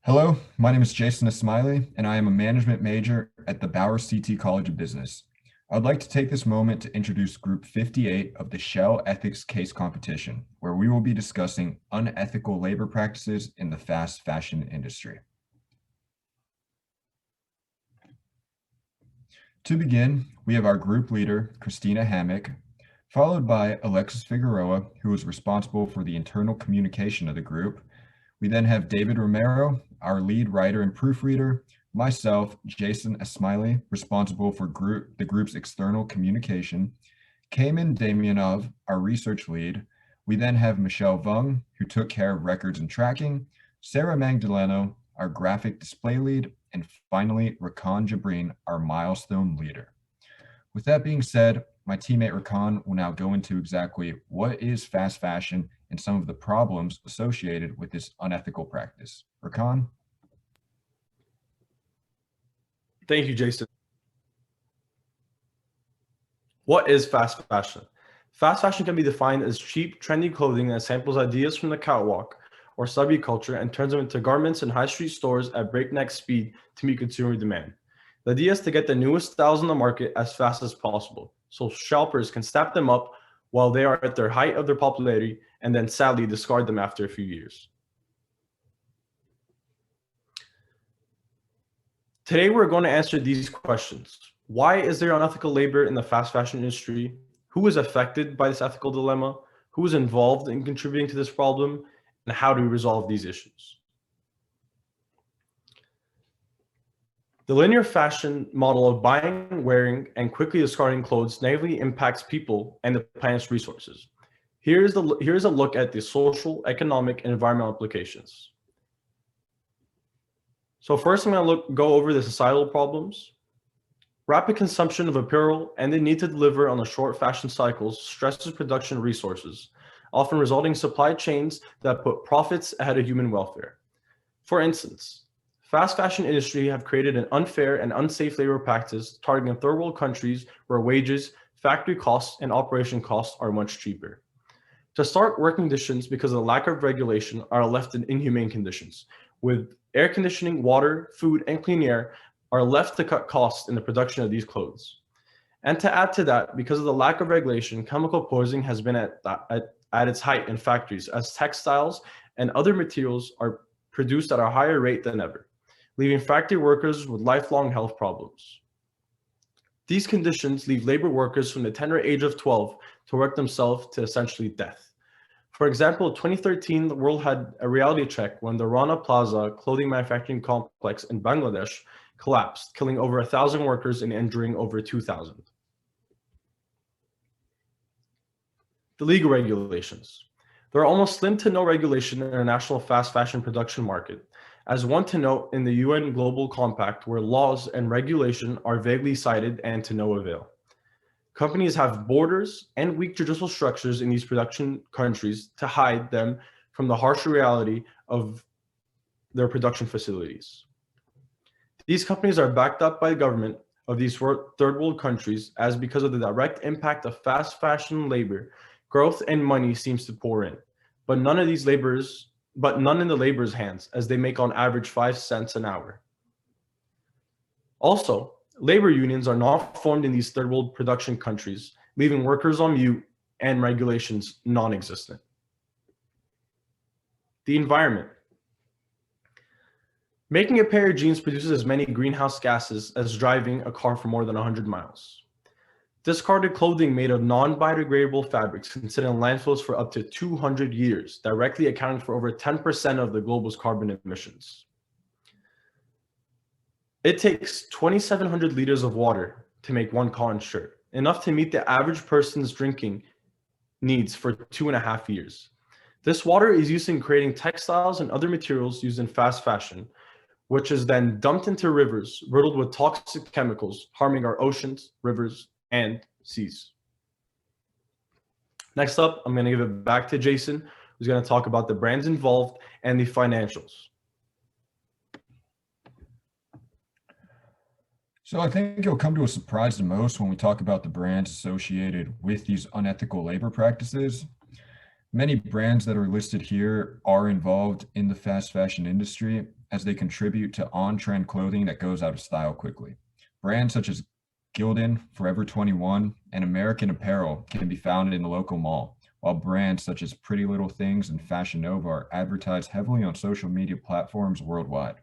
Hello, my name is Jason Ismaili, and I am a management major at the Bauer CT College of Business. I would like to take this moment to introduce Group 58 of the Shell Ethics Case Competition, where we will be discussing unethical labor practices in the fast fashion industry. To begin, we have our group leader, Christina Hammock, followed by Alexis Figueroa, who is responsible for the internal communication of the group. We then have David Romero, our lead writer and proofreader, myself, Jason Ismaili, responsible for the group's external communication, Cayman Damianov, our research lead. We then have Michelle Vung, who took care of records and tracking, Sarah Magdaleno, our graphic display lead, and finally, Rakan Jabrin, our milestone leader. With that being said, my teammate Rakan will now go into exactly what is fast fashion and some of the problems associated with this unethical practice. Rakan? Thank you, Jason. What is fast fashion? Fast fashion can be defined as cheap, trendy clothing that samples ideas from the catwalk or subculture and turns them into garments in high street stores at breakneck speed to meet consumer demand. The idea is to get the newest styles on the market as fast as possible, so shoppers can snap them up while they are at their height of their popularity and then sadly discard them after a few years. Today, we're going to answer these questions. Why is there unethical labor in the fast fashion industry? Who is affected by this ethical dilemma? Who is involved in contributing to this problem? And how do we resolve these issues? The linear fashion model of buying, wearing, and quickly discarding clothes negatively impacts people and the planet's resources. Here's a look at the social, economic, and environmental implications. So first, I'm going to go over the societal problems. Rapid consumption of apparel and the need to deliver on the short fashion cycles stresses production resources, often resulting in supply chains that put profits ahead of human welfare. For instance, fast fashion industry have created an unfair and unsafe labor practice targeting third world countries where wages, factory costs, and operation costs are much cheaper. To start, working conditions, because of the lack of regulation, are left in inhumane conditions, with air conditioning, water, food, and clean air are left to cut costs in the production of these clothes. And to add to that, because of the lack of regulation, chemical poisoning has been at its height in factories as textiles and other materials are produced at a higher rate than ever, leaving factory workers with lifelong health problems. These conditions leave labor workers from the tender age of 12 to work themselves to essentially death. For example, in 2013, the world had a reality check when the Rana Plaza clothing manufacturing complex in Bangladesh collapsed, killing over 1,000 workers and injuring over 2,000. The legal regulations. There are almost slim to no regulation in the international fast fashion production market, as one to note in the UN Global Compact, where laws and regulation are vaguely cited and to no avail. Companies have borders and weak judicial structures in these production countries to hide them from the harsh reality of their production facilities. These companies are backed up by the government of these third world countries, as because of the direct impact of fast fashion labor, growth and money seems to pour in, but none in the labor's hands, as they make on average 5 cents an hour. Also, labor unions are not formed in these third world production countries, leaving workers on mute and regulations non-existent. The environment. Making a pair of jeans produces as many greenhouse gases as driving a car for more than 100 miles. Discarded clothing made of non-biodegradable fabrics can sit in landfills for up to 200 years, directly accounting for over 10% of the global's carbon emissions. It takes 2,700 liters of water to make one cotton shirt, enough to meet the average person's drinking needs for 2.5 years. This water is used in creating textiles and other materials used in fast fashion, which is then dumped into rivers riddled with toxic chemicals, harming our oceans, rivers, and seas. Next up, I'm going to give it back to Jason, who's going to talk about the brands involved and the financials. So I think it'll come to a surprise to most when we talk about the brands associated with these unethical labor practices. Many brands that are listed here are involved in the fast fashion industry, as they contribute to on-trend clothing that goes out of style quickly. Brands such as Gildan, Forever 21, and American Apparel can be found in the local mall, while brands such as Pretty Little Things and Fashion Nova are advertised heavily on social media platforms worldwide.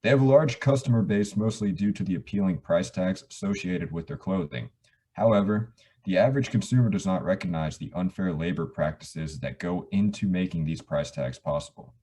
They have a large customer base mostly due to the appealing price tags associated with their clothing. However, the average consumer does not recognize the unfair labor practices that go into making these price tags possible.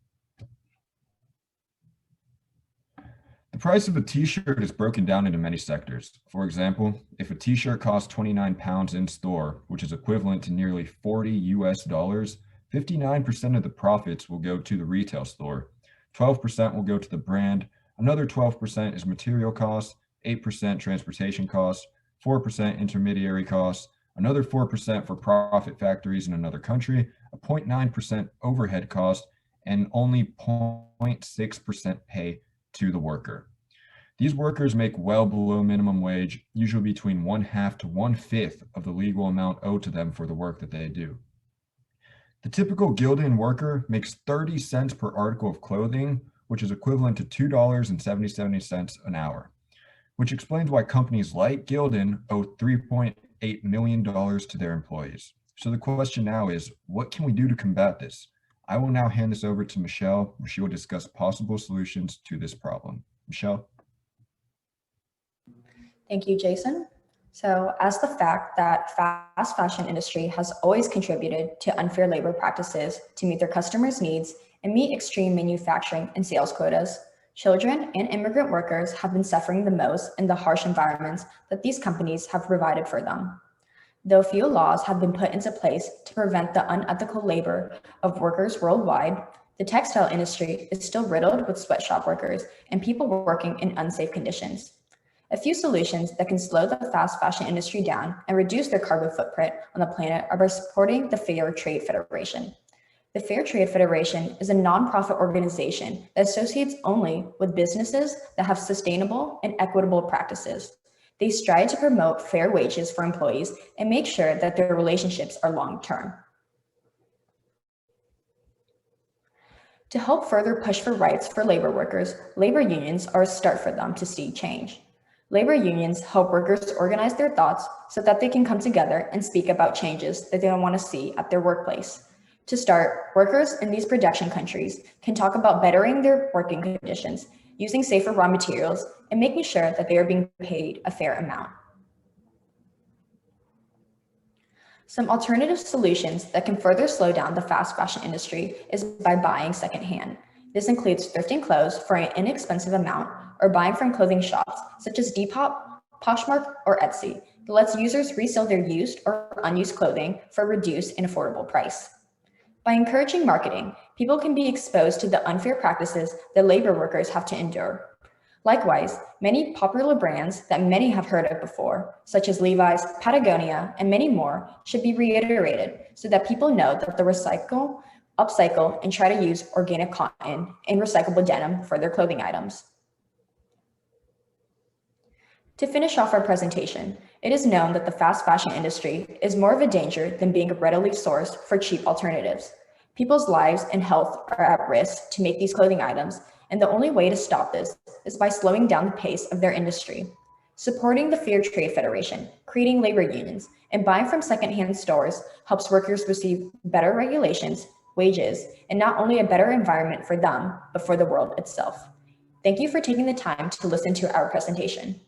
The price of a t-shirt is broken down into many sectors. For example, if a t-shirt costs 29 pounds in store, which is equivalent to nearly 40 US dollars, 59% of the profits will go to the retail store, 12% will go to the brand, another 12% is material costs, 8% transportation costs, 4% intermediary costs, another 4% for profit factories in another country, a 0.9% overhead cost, and only 0.6% pay to the worker. These workers make well below minimum wage, usually between 1/2 to 1/5 of the legal amount owed to them for the work that they do. The typical Gildan worker makes 30 cents per article of clothing, which is equivalent to $2.77 an hour, which explains why companies like Gildan owe $3.8 million to their employees. So the question now is, what can we do to combat this? I will now hand this over to Michelle, where she will discuss possible solutions to this problem. Michelle? Thank you, Jason. So as the fact that fast fashion industry has always contributed to unfair labor practices to meet their customers' needs and meet extreme manufacturing and sales quotas, children and immigrant workers have been suffering the most in the harsh environments that these companies have provided for them. Though few laws have been put into place to prevent the unethical labor of workers worldwide, the textile industry is still riddled with sweatshop workers and people working in unsafe conditions. A few solutions that can slow the fast fashion industry down and reduce their carbon footprint on the planet are by supporting the Fair Trade Federation. The Fair Trade Federation is a nonprofit organization that associates only with businesses that have sustainable and equitable practices. They strive to promote fair wages for employees and make sure that their relationships are long-term. To help further push for rights for labor workers, labor unions are a start for them to see change. Labor unions help workers organize their thoughts so that they can come together and speak about changes that they don't want to see at their workplace. To start, workers in these production countries can talk about bettering their working conditions, using safer raw materials, and making sure that they are being paid a fair amount. Some alternative solutions that can further slow down the fast fashion industry is by buying secondhand. This includes thrifting clothes for an inexpensive amount or buying from clothing shops such as Depop, Poshmark, or Etsy that lets users resell their used or unused clothing for a reduced and affordable price. By encouraging marketing, people can be exposed to the unfair practices that labor workers have to endure. Likewise, many popular brands that many have heard of before, such as Levi's, Patagonia, and many more, should be reiterated so that people know that they recycle, upcycle, and try to use organic cotton and recyclable denim for their clothing items. To finish off our presentation, it is known that the fast fashion industry is more of a danger than being readily sourced for cheap alternatives. People's lives and health are at risk to make these clothing items, and the only way to stop this is by slowing down the pace of their industry. Supporting the Fair Trade Federation, creating labor unions, and buying from secondhand stores helps workers receive better regulations, wages, and not only a better environment for them, but for the world itself. Thank you for taking the time to listen to our presentation.